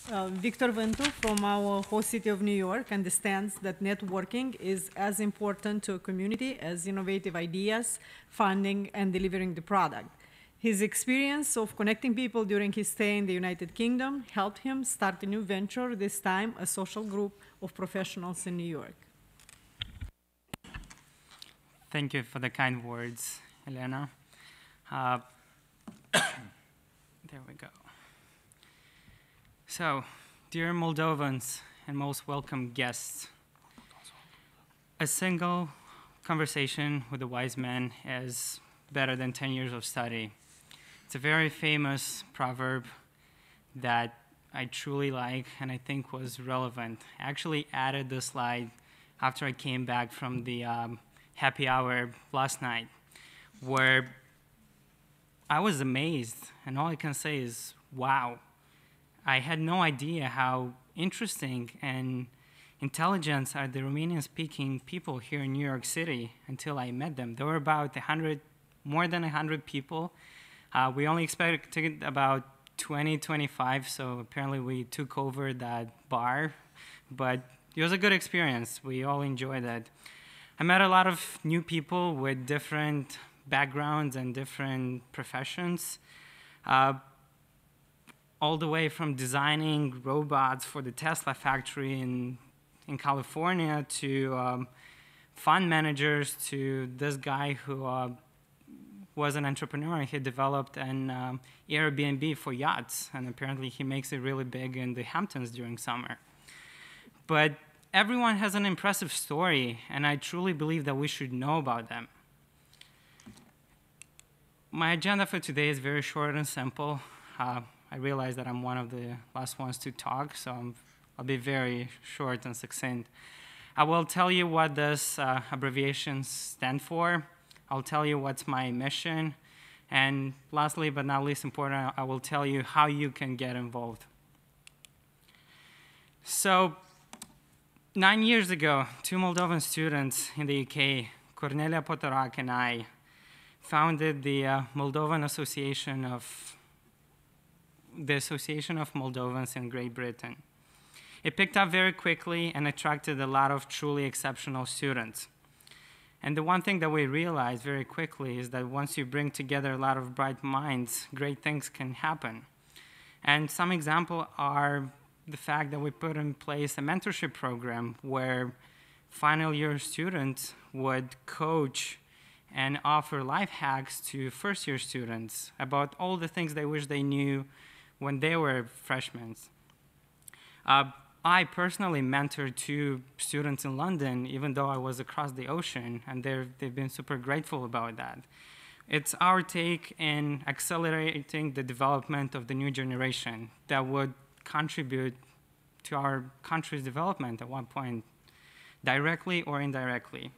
Victor Vintu from our host city of New York understands that networking is as important to a community as innovative ideas, funding, and delivering the product. His experience of connecting people during his stay in the United Kingdom helped him start a new venture, this time a social group of professionals in New York. Thank you for the kind words, Elena. There we go. So, dear Moldovans and most welcome guests, a single conversation with a wise man is better than 10 years of study. It's a very famous proverb that I truly like and I think was relevant. I actually added this slide after I came back from the happy hour last night, where I was amazed, and all I can say is, wow. I had no idea how interesting and intelligent are the Romanian-speaking people here in New York City until I met them. There were about more than 100 people. We only expected about 20, 25, so apparently we took over that bar, but it was a good experience. We all enjoyed it. I met a lot of new people with different backgrounds and different professions. All the way from designing robots for the Tesla factory in California to fund managers to this guy who was an entrepreneur. He developed an Airbnb for yachts, and apparently he makes it really big in the Hamptons during summer. But everyone has an impressive story, and I truly believe that we should know about them. My agenda for today is very short and simple. I realize that I'm one of the last ones to talk, so I'll be very short and succinct. I will tell you what these abbreviations stand for. I'll tell you what's my mission. And lastly, but not least important, I will tell you how you can get involved. So 9 years ago, 2 Moldovan students in the UK, Cornelia Potorac and I, founded the Association of Moldovans in Great Britain. It picked up very quickly and attracted a lot of truly exceptional students. And the one thing that we realized very quickly is that once you bring together a lot of bright minds, great things can happen. And some examples are the fact that we put in place a mentorship program where final year students would coach and offer life hacks to first year students about all the things they wish they knew when they were freshmen. I personally mentored 2 students in London, even though I was across the ocean, and they've been super grateful about that. It's our take in accelerating the development of the new generation that would contribute to our country's development at one point, directly or indirectly.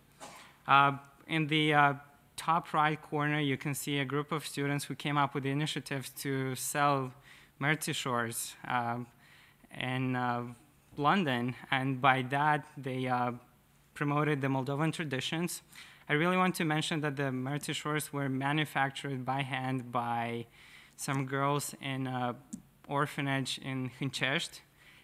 In the top right corner, you can see a group of students who came up with the initiatives to sell Mersey shores in London, and by that they promoted the Moldovan traditions. I really want to mention that the Mersey shores were manufactured by hand by some girls in an orphanage in Hâncești,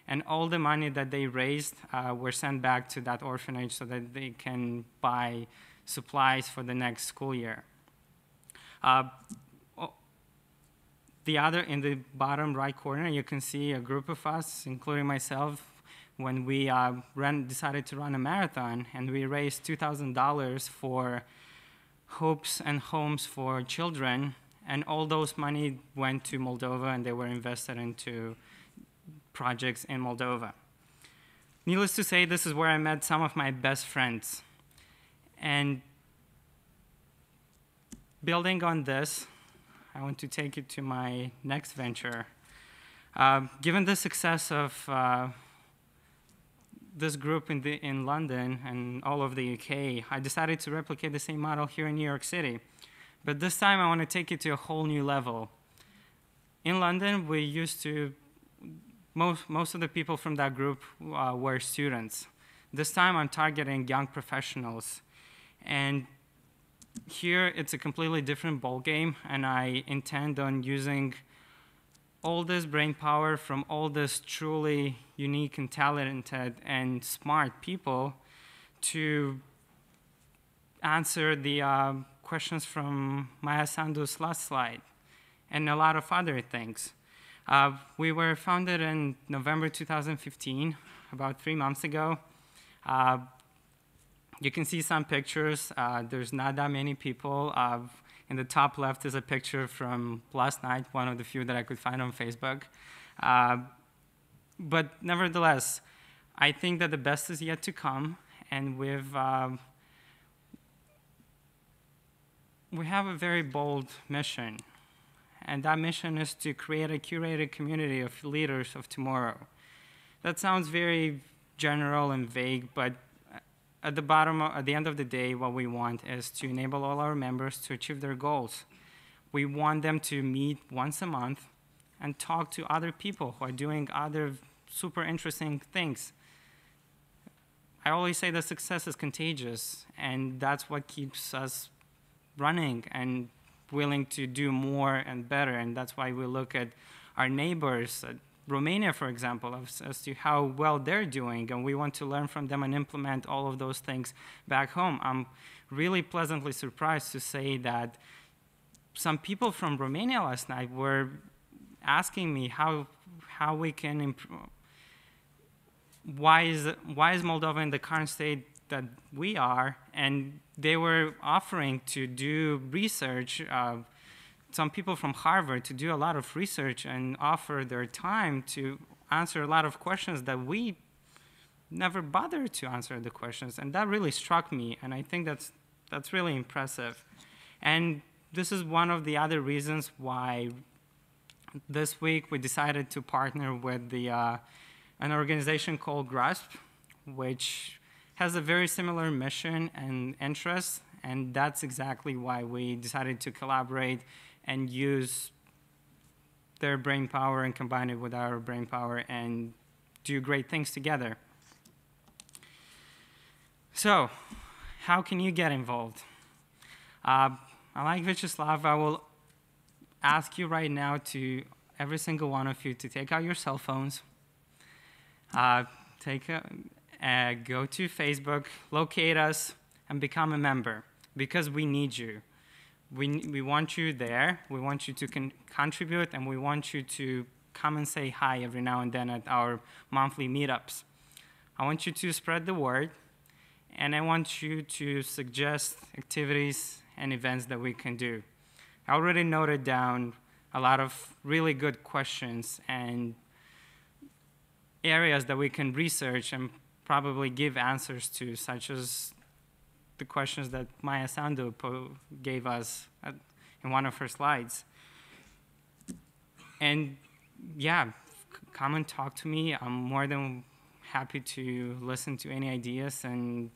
and all the money that they raised were sent back to that orphanage so that they can buy supplies for the next school year. In the bottom right corner, you can see a group of us, including myself, when we decided to run a marathon, and we raised $2,000 for Hopes and Homes for Children, and all those money went to Moldova, and they were invested into projects in Moldova. Needless to say, this is where I met some of my best friends. And building on this, I want to take you to my next venture. Given the success of this group in London and all over the UK, I decided to replicate the same model here in New York City. But this time, I want to take it to a whole new level. In London, we used to, most of the people from that group were students. This time, I'm targeting young professionals. And here, it's a completely different ballgame, and I intend on using all this brain power from all this truly unique and talented and smart people to answer the questions from Maya Sandu's last slide and a lot of other things. We were founded in November 2015, about 3 months ago. You can see some pictures. There's not that many people. In the top left is a picture from last night, one of the few that I could find on Facebook. But nevertheless, I think that the best is yet to come, and we have a very bold mission. And that mission is to create a curated community of leaders of tomorrow. That sounds very general and vague, but at the end of the day, what we want is to enable all our members to achieve their goals. We want them to meet once a month and talk to other people who are doing other super interesting things. I always say that success is contagious, and that's what keeps us running and willing to do more and better, and that's why we look at our neighbors, Romania, for example, as to how well they're doing, and we want to learn from them and implement all of those things back home. I'm really pleasantly surprised to say that some people from Romania last night were asking me how we can improve. Why is Moldova in the current state that we are? And they were offering to do research. Some people from Harvard to do a lot of research and offer their time to answer a lot of questions that we never bothered to answer the questions. And that really struck me, and I think that's really impressive. And this is one of the other reasons why this week we decided to partner with an organization called GRASP, which has a very similar mission and interests, and that's exactly why we decided to collaborate and use their brain power and combine it with our brain power and do great things together. So, how can you get involved? Like Vyacheslav, I will ask you right now to, every single one of you, to take out your cell phones, go to Facebook, locate us, and become a member, because we need you. We want you there, we want you to contribute, and we want you to come and say hi every now and then at our monthly meetups. I want you to spread the word, and I want you to suggest activities and events that we can do. I already noted down a lot of really good questions and areas that we can research and probably give answers to, such as the questions that Maya Sandu gave us in one of her slides. And yeah, come and talk to me. I'm more than happy to listen to any ideas and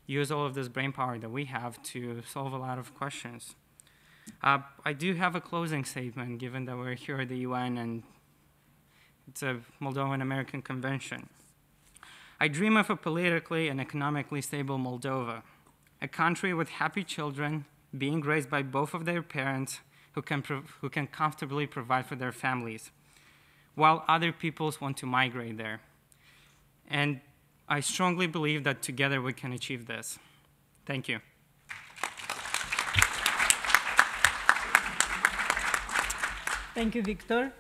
use all of this brain power that we have to solve a lot of questions. I do have a closing statement, given that we're here at the UN and it's a Moldovan-American convention. I dream of a politically and economically stable Moldova, a country with happy children being raised by both of their parents who can comfortably provide for their families, while other peoples want to migrate there. And I strongly believe that together we can achieve this. Thank you. Thank you, Victor.